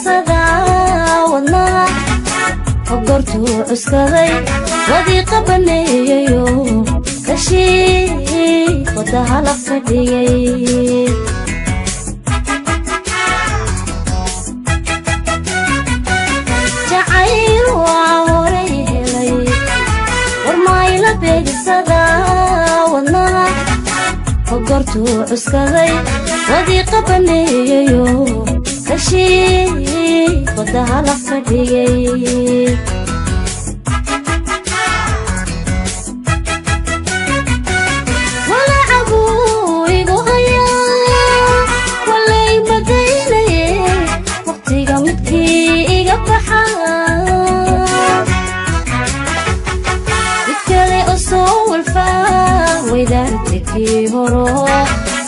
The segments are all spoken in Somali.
beegsada wadnaha hogortu cuskaday wadii qabaneeyo kashii wadaha la fadhiyay jacayl waa horay helay warmayla beegsada wadnaha hogortu cuskaday wadii qabaneeyo kashii wadaha la fadhiyay horo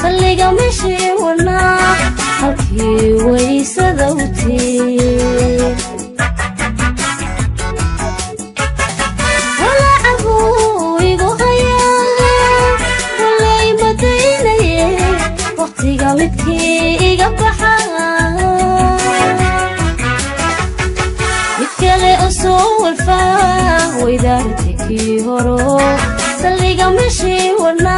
saliga meshi wana halkii waysadawti wala abu igu haya walay badaynaye waqtiga midkii iga baxa midkale usoo walfa waydaartikii horo saliga meshi wana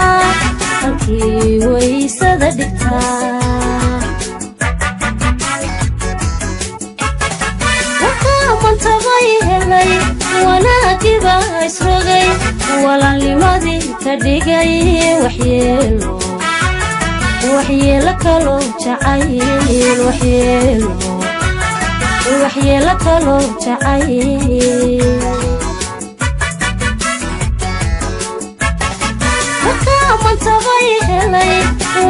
halkii waysada dhigtaa waqaamantabay helay wanaagiba isrogay walaalnimadii ka dhigay waxyeelo kaloo jacayl waxyeelo kaloo jacayl tabay helay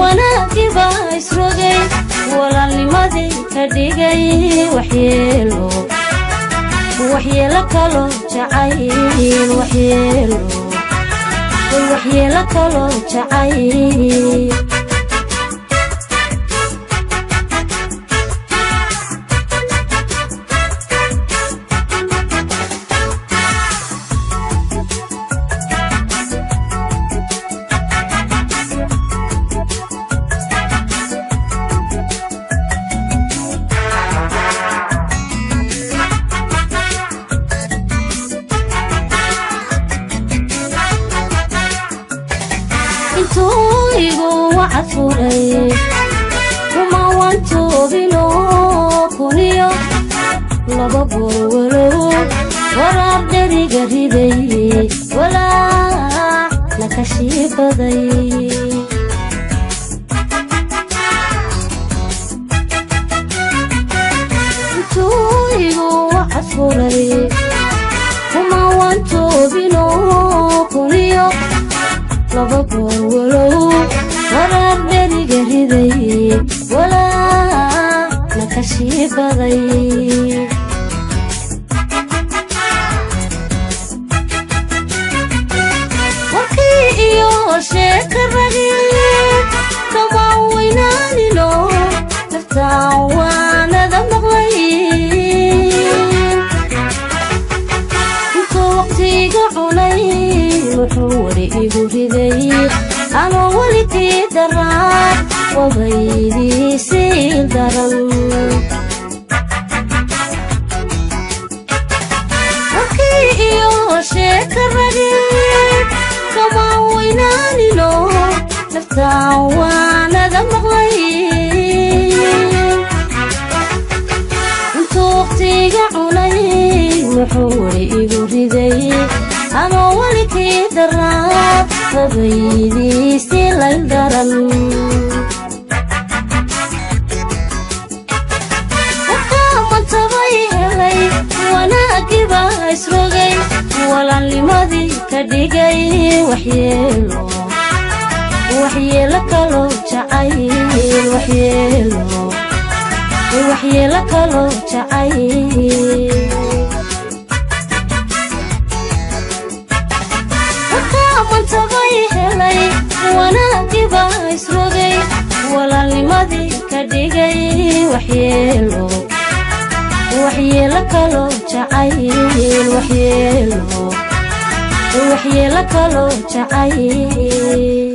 wanaagiba isrogay walaalnimadii ka dhigay waxyeelo kaloo jacayl waxyeelo kaloo jacayl intuigu wacfuray kuma wantobino kuniyo laba boolow warar deriga riday walaa la kashiifaday intuigu wacfuray kuma wantobino kuniyo laba boolow warar deriga riday walaa la kashiifaday warkii iyo sheeka ragid kama weynaanino naftaan waanada maqlay intuu waqtiga cunay wuxuu wali igu riday anoo walikii daraad wabaydiisii daran warkii iyo sheeka ragid kama weynaanino naftaan waanada maqlay intuu waqtiga cunay wuxuu wali igu riday anoo walikii daraad wabaydiisii lay daran waqaamantabay helay wanaagiba isrogay walaalnimadii ka dhigay waxyeelo kaloo jacayl waxyeelo kaloo jacayl waqaamantabay helay wanaagiba isrogay walaalnimadii ka dhigay waxyeelo kaloo jacayl waxyeelo kaloo jacayl